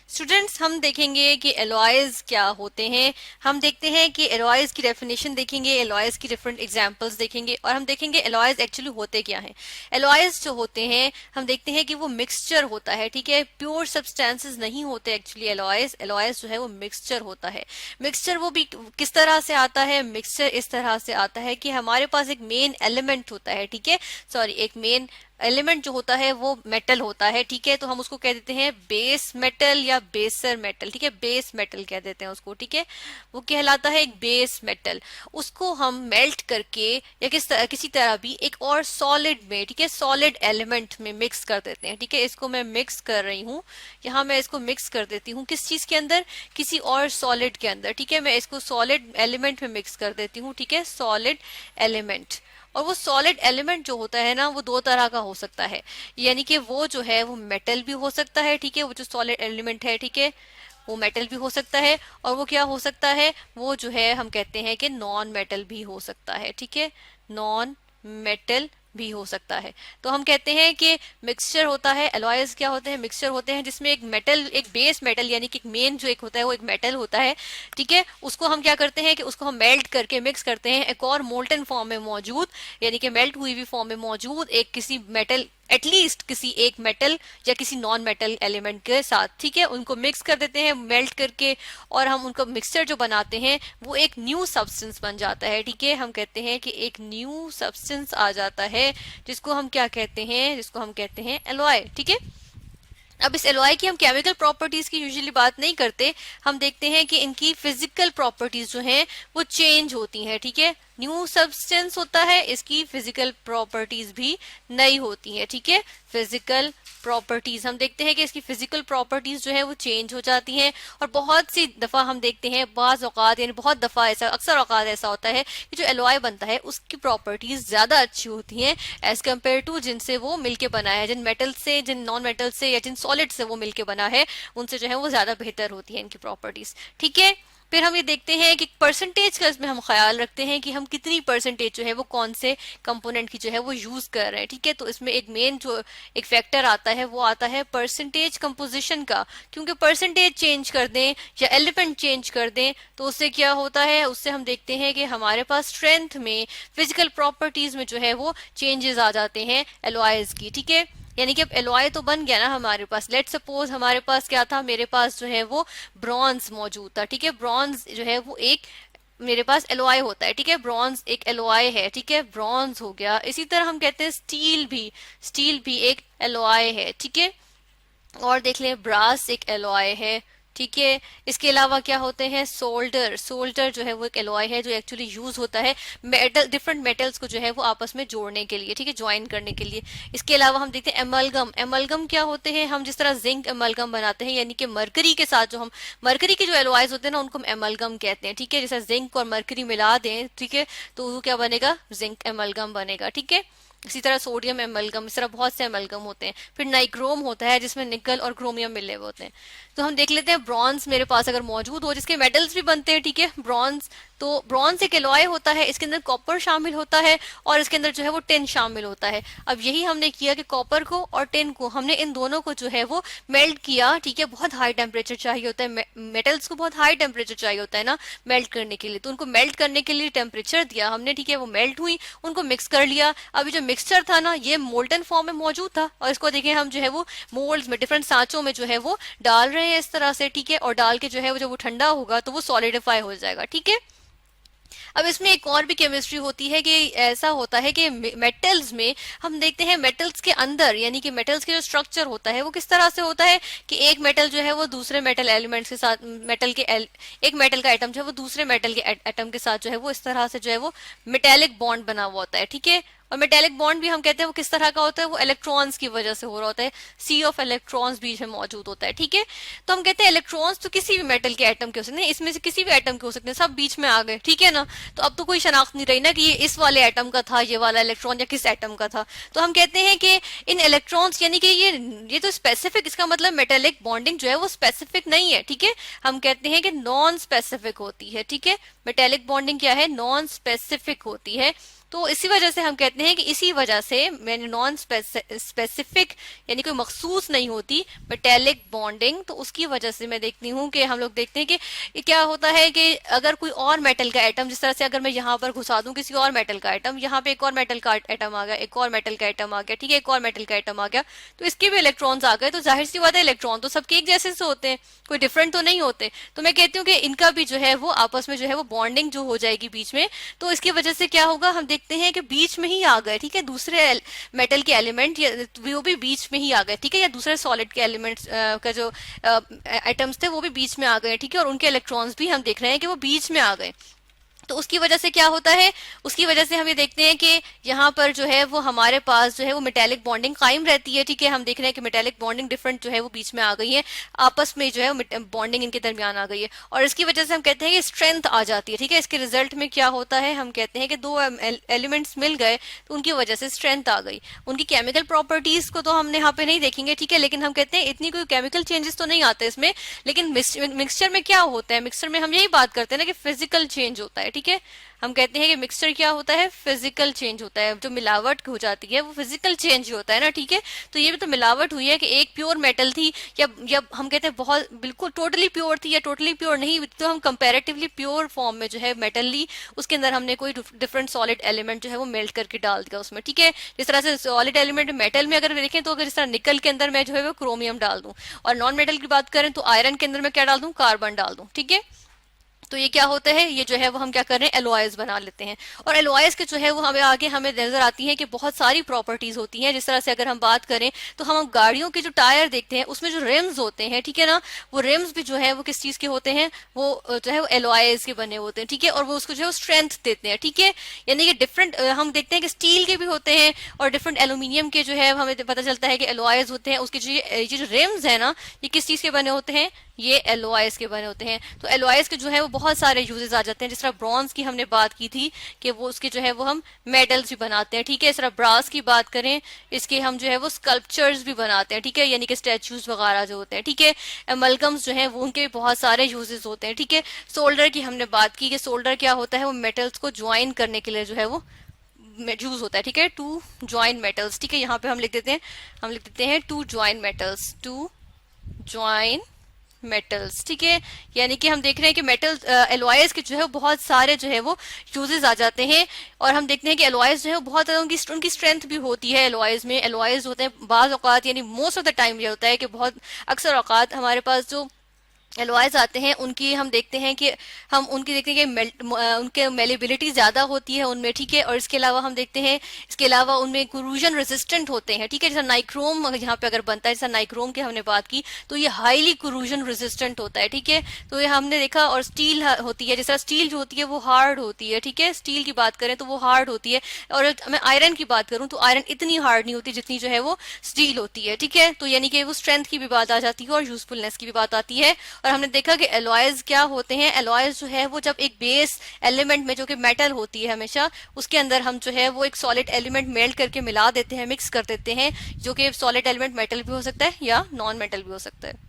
Students, हम देखेंगे कि एलॉयज क्या होते हैं। हम देखते हैं कि एलॉयज की डेफिनेशन देखेंगे, एलॉयज की डिफरेंट एग्जांपल्स देखेंगे और हम देखेंगे एलॉयज एक्चुअली होते क्या हैं। एलॉयज जो होते हैं हम देखते हैं कि वो मिक्सचर होता है, ठीक है, प्योर सब्सटेंसेस नहीं होते एक्चुअली। एलॉयज एलॉयज जो है वो मिक्सचर होता है। मिक्सचर वो भी किस तरह से आता है? मिक्सचर इस तरह से आता है कि हमारे पास एक मेन एलिमेंट होता है, ठीक है, सॉरी, एक मेन एलिमेंट जो होता है वो मेटल होता है, ठीक है, तो हम उसको कह देते हैं बेस मेटल या बेसर मेटल, ठीक है, बेस मेटल कह देते हैं उसको, ठीक है, वो कहलाता है एक बेस मेटल। उसको हम मेल्ट करके या किसी तरह भी एक और सॉलिड में, ठीक है, सॉलिड एलिमेंट में मिक्स कर देते हैं, ठीक है। इसको मैं मिक्स कर रही हूँ, यहाँ मैं इसको मिक्स कर देती हूँ किस चीज के अंदर? किसी और सॉलिड के अंदर, ठीक है, मैं इसको सॉलिड एलिमेंट में मिक्स कर देती हूँ, ठीक है, सॉलिड एलिमेंट। और वो सॉलिड एलिमेंट जो होता है ना वो दो तरह का हो सकता है, यानी कि वो जो है वो मेटल भी हो सकता है, ठीक है, वो जो सॉलिड एलिमेंट है, ठीक है, वो मेटल भी हो सकता है। और वो क्या हो सकता है? वो जो है हम कहते हैं कि नॉन मेटल भी हो सकता है, ठीक है, नॉन मेटल भी हो सकता है। तो हम कहते हैं कि मिक्सचर होता है। एलॉयज क्या होते हैं? मिक्सचर होते हैं जिसमें एक मेटल, एक बेस मेटल यानी कि एक मेन जो एक होता है वो एक मेटल होता है, ठीक है, उसको हम क्या करते हैं कि उसको हम मेल्ट करके मिक्स करते हैं एक और मोल्टन फॉर्म में मौजूद, यानी कि मेल्ट हुई हुई फॉर्म में मौजूद एक किसी मेटल, एटलीस्ट किसी एक मेटल या किसी नॉन मेटल एलिमेंट के साथ, ठीक है, उनको मिक्स कर देते हैं मेल्ट करके। और हम उनको मिक्सचर जो बनाते हैं वो एक न्यू सब्सटेंस बन जाता है, ठीक है, हम कहते हैं कि एक न्यू सब्सटेंस आ जाता है जिसको हम क्या कहते हैं? जिसको हम कहते हैं एलॉय, ठीक है। अब इस एलॉय की हम केमिकल प्रॉपर्टीज की यूजुअली बात नहीं करते, हम देखते हैं कि इनकी फिजिकल प्रॉपर्टीज जो हैं वो चेंज होती हैं, ठीक है, न्यू सब्सटेंस होता है, इसकी फिजिकल प्रॉपर्टीज भी नई होती हैं, ठीक है, फिजिकल प्रॉपर्टीज हम देखते हैं कि इसकी फिजिकल प्रॉपर्टीज जो है वो चेंज हो जाती हैं। और बहुत सी दफा हम देखते हैं, बाज औकात यानी बहुत दफा ऐसा, अक्सर औकात ऐसा होता है कि जो एलॉय बनता है उसकी प्रॉपर्टीज ज्यादा अच्छी होती हैं एज कम्पेयर टू जिनसे वो मिलके बना है, जिन मेटल से, जिन नॉन मेटल से या जिन सॉलिड से वो मिलके बना है, उनसे जो है वो ज्यादा बेहतर होती है इनकी प्रॉपर्टीज, ठीक है। फिर हम ये देखते हैं कि परसेंटेज का इसमें हम ख्याल रखते हैं कि हम कितनी परसेंटेज जो है वो कौन से कंपोनेंट की जो है वो यूज कर रहे हैं, ठीक है, तो इसमें एक मेन जो एक फैक्टर आता है वो आता है परसेंटेज कंपोजिशन का, क्योंकि परसेंटेज चेंज कर दें या एलिमेंट चेंज कर दें तो उससे क्या होता है? उससे हम देखते हैं कि हमारे पास स्ट्रेंथ में, फिजिकल प्रॉपर्टीज में जो है वो चेंजेस आ जाते हैं एलॉयज की, ठीक है। यानी कि अब एलॉय तो बन गया ना हमारे पास। लेट सपोज हमारे पास क्या था? मेरे पास जो है वो ब्रॉन्ज मौजूद था, ठीक है, ब्रॉन्ज जो है वो एक मेरे पास एलॉय होता है, ठीक है, ब्रॉन्ज एक एलॉय है, ठीक है, ब्रॉन्ज हो गया। इसी तरह हम कहते हैं स्टील भी एक एलॉय है, ठीक है। और देख लें ब्रास एक एलॉय है, ठीक है। इसके अलावा क्या होते हैं? सोल्डर जो है वो एक एलॉय है जो एक्चुअली यूज होता है मेटल, डिफरेंट मेटल्स को जो है वो आपस में जोड़ने के लिए, ठीक है, ज्वाइन करने के लिए। इसके अलावा हम देखते हैं एमलगम क्या होते हैं? हम जिस तरह जिंक एमलगम बनाते हैं, यानी कि मरकरी के साथ जो हम, मरकरी के जो एलॉयज होते हैं ना उनको हम एमलगम कहते हैं, ठीक है, जैसे जिंक और मरकरी मिला दें, ठीक है, तो वो क्या बनेगा? जिंक एमलगम बनेगा, ठीक है। इसी तरह सोडियम एमलगम, इस तरह बहुत से एमलगम होते हैं। फिर नाइक्रोम होता है जिसमें निकल और क्रोमियम मिले हुए होते हैं। तो हम देख लेते हैं ब्रॉन्ज मेरे पास अगर मौजूद हो जिसके मेटल्स भी बनते हैं, ठीक है, ब्रॉन्ज, तो ब्रॉन्ज एक एलॉय होता है, इसके अंदर कॉपर शामिल होता है और इसके अंदर जो है वो टिन शामिल होता है। अब यही हमने किया कि कॉपर को और टिन को हमने इन दोनों को जो है वो मेल्ट किया, ठीक है, बहुत हाई टेम्परेचर चाहिए होता है, मेटल्स को बहुत हाई टेम्परेचर चाहिए होता है ना मेल्ट करने के लिए, तो उनको मेल्ट करने के लिए टेम्परेचर दिया हमने, ठीक है, वो मेल्ट हुई, उनको मिक्स कर लिया। अभी जो मिक्सचर था ना ये मोल्टन फॉर्म में मौजूद था और इसको देखें हम जो है वो मोल्ड्स में, डिफरेंट सांचों में जो है वो डाल रहे हैं इस तरह से, ठीक है, और डाल के जो है वो जब वो ठंडा होगा तो वो सॉलिडिफाई हो जाएगा, ठीक है। अब इसमें एक और भी केमिस्ट्री होती है कि ऐसा होता है कि मेटल्स में हम देखते हैं मेटल्स के अंदर, यानी कि मेटल्स के जो स्ट्रक्चर होता है वो किस तरह से होता है कि एक मेटल जो है वो दूसरे मेटल एलिमेंट्स के साथ, एक मेटल का एटम जो है वो दूसरे मेटल के एटम के साथ जो है वो इस तरह से जो है वो मेटेलिक बॉन्ड बना हुआ होता है, ठीक है। और मेटेलिक बॉन्ड भी हम कहते हैं वो किस तरह का होता है? वो इलेक्ट्रॉन्स की वजह से हो रहा होता है, सी ऑफ इलेक्ट्रॉन्स बीच में मौजूद होता है, ठीक है। तो हम कहते हैं इलेक्ट्रॉन्स तो किसी भी मेटल के एटम के हो सकते हैं, इसमें से किसी भी एटम के हो सकते हैं, सब बीच में आ गए, ठीक है ना। तो अब तो कोई शनाख्त नहीं रही ना कि ये इस वाले एटम का था, ये वाला इलेक्ट्रॉन या किस एटम का था। तो हम कहते हैं कि इन इलेक्ट्रॉन्स, यानी कि ये तो स्पेसिफिक, इसका मतलब मेटेलिक बॉन्डिंग जो है वो स्पेसिफिक नहीं है, ठीक है, हम कहते हैं कि नॉन स्पेसिफिक होती है, ठीक है। मेटेलिक बॉन्डिंग क्या है? नॉन स्पेसिफिक होती है। तो इसी वजह से हम कहते हैं कि इसी वजह से मैंने नॉन स्पेसिफिक यानी कोई मखसूस नहीं होती मेटेलिक बॉन्डिंग, तो उसकी वजह से मैं देखती हूँ कि हम लोग देखते हैं कि क्या होता है कि अगर कोई और मेटल का एटम, जिस तरह से अगर मैं यहाँ पर घुसा दूं किसी और मेटल का एटम, यहाँ पे एक और मेटल का एटम आ गया, एक और मेटल का एटम आ गया, ठीक है, एक और मेटल का एटम आ गया, तो इसके भी इलेक्ट्रॉन्स आ गए, तो जाहिर सी बात है इलेक्ट्रॉन तो सबके एक जैसे से होते हैं, कोई डिफरेंट तो नहीं होते। तो मैं कहती हूँ कि इनका भी जो है वो आपस में जो है वो बॉन्डिंग जो हो जाएगी बीच में, तो इसकी वजह से क्या होगा, हम देखते हैं कि बीच में ही आ गए, ठीक है, दूसरे मेटल के एलिमेंट वो भी बीच में ही आ गए, ठीक है, या दूसरे सॉलिड के एलिमेंट्स का जो एटम्स थे वो भी बीच में आ गए, ठीक है, और उनके इलेक्ट्रॉन्स भी हम देख रहे हैं कि वो बीच में आ गए। तो उसकी वजह से क्या होता है, उसकी वजह से हम ये देखते हैं कि यहाँ पर जो है वो हमारे पास जो है वो मेटेलिक बॉन्डिंग कायम रहती है, ठीक है, हम देख रहे हैं कि मेटेलिक बॉन्डिंग डिफरेंट जो है वो बीच में आ गई है, आपस में जो है बॉन्डिंग इनके दरमियान आ गई है, और इसकी वजह से हम कहते हैं कि स्ट्रेंथ आ जाती है, ठीक है। इसके रिजल्ट में क्या होता है, हम कहते हैं कि दो एलिमेंट्स मिल गए तो उनकी वजह से स्ट्रेंथ आ गई। उनकी केमिकल प्रॉपर्टीज को तो हमने यहाँ पे नहीं देखेंगे, ठीक है, लेकिन हम कहते हैं इतनी कोई केमिकल चेंजेस तो नहीं आते इसमें, लेकिन मिक्सचर में क्या होता है, मिक्सचर में हम यही बात करते हैं ना कि फिजिकल चेंज होता है, ठीक है, हम कहते हैं कि मिक्सचर क्या होता है, फिजिकल चेंज होता है, जो मिलावट हो जाती है वो फिजिकल चेंज होता है ना, ठीक है। तो ये भी तो मिलावट हुई है कि एक प्योर मेटल थी या हम कहते हैं बहुत बिल्कुल टोटली प्योर थी या टोटली प्योर नहीं, तो हम कंपैरेटिवली प्योर फॉर्म में जो है मेटल ली, उसके अंदर हमने कोई डिफरेंट सॉलिड एलिमेंट जो है वो मेल्ट करके डाल दिया उसमें, ठीक है। जिस तरह से सॉलिड एलिमेंट मेटल में अगर देखें तो अगर इस तरह निकल के अंदर मैं जो है वो क्रोमियम डाल दूं, और नॉन मेटल की बात करें तो आयरन के अंदर मैं क्या डाल दूं, कार्बन डाल दूं, ठीक है। तो ये क्या होता है, ये जो है वो हम क्या कर रहे हैं, एलॉयज बना लेते हैं, और एलॉयज के जो है वो हमें आगे हमें नजर आती है कि बहुत सारी प्रॉपर्टीज होती हैं। जिस तरह से अगर हम बात करें तो हम गाड़ियों के जो टायर देखते हैं उसमें जो रिम्स होते हैं, ठीक है ना, वो रिम्स भी जो है वो किस चीज के होते हैं, वो जो है वो एलॉयज के बने होते हैं, ठीक है, और वो उसको जो है स्ट्रेंथ देते हैं, ठीक है। यानी कि डिफरेंट हम देखते हैं कि स्टील के भी होते हैं और डिफरेंट एल्यूमिनियम के जो है हमें पता चलता है कि एलॉयज होते हैं, उसके जो रिम्स है ना, ये किस चीज के बने होते हैं, ये एलॉयज के बने होते हैं। तो एलॉयज के जो है वो बहुत सारे यूजेस आ जाते हैं, जिस तरह ब्रॉन्ज की हमने बात की थी कि वो उसके जो है वो हम मेडल्स भी बनाते हैं, ठीक है। इस तरह ब्रास की बात करें, इसके हम जो है वो स्कल्पचर्स भी बनाते हैं, ठीक है, यानी कि स्टैचूज वगैरह जो होते हैं, ठीक है। एमलगम्स जो है वो उनके भी बहुत सारे यूजेस होते हैं, ठीक है। सोल्डर की हमने बात की कि सोल्डर क्या होता है, वो मेटल्स को ज्वाइन करने के लिए जो है वो यूज होता है, ठीक है, टू ज्वाइन मेटल्स, ठीक है। यहाँ पे हम लिख देते हैं to join metals, to join metals, ठीक है। यानी कि हम देख रहे हैं कि मेटल एलॉयज के जो है बहुत सारे जो है वो यूजेस आ जाते हैं, और हम देखते हैं कि एलॉयज जो है बहुत उनकी स्ट्रेंथ भी होती है। एलॉयज में एलॉयज होते हैं बाज औकात, यानी मोस्ट ऑफ द टाइम ये होता है कि बहुत अक्सर औकात हमारे पास जो एलॉयज आते हैं उनकी हम देखते हैं कि उनके मेलेबिलिटी ज्यादा होती है उनमें, ठीक है। और इसके अलावा हम देखते हैं, इसके अलावा उनमें कोरूजन रेजिस्टेंट होते हैं, ठीक है। जैसा नाइक्रोम यहाँ पे अगर बनता है, जैसा नाइक्रोम की हमने बात की, तो ये हाईली कोरूजन रेजिस्टेंट होता है, ठीक है। तो ये हमने देखा। और स्टील होती है, जैसा स्टील जो होती है वो हार्ड होती है, ठीक है, स्टील की बात करें तो वो हार्ड होती है। और मैं आयरन की बात करूं तो आयरन इतनी हार्ड नहीं होती जितनी जो है वो स्टील होती है, ठीक है। तो यानी कि वो स्ट्रेंथ की भी बात आ जाती है और यूजफुलनेस की भी बात आती है। और हमने देखा कि एलॉयज क्या होते हैं, एलॉयज जो है वो जब एक बेस एलिमेंट में जो कि मेटल होती है हमेशा, उसके अंदर हम जो है वो एक सॉलिड एलिमेंट मेल्ट करके मिला देते हैं, मिक्स कर देते हैं, जो कि सॉलिड एलिमेंट मेटल भी हो सकता है या नॉन मेटल भी हो सकता है।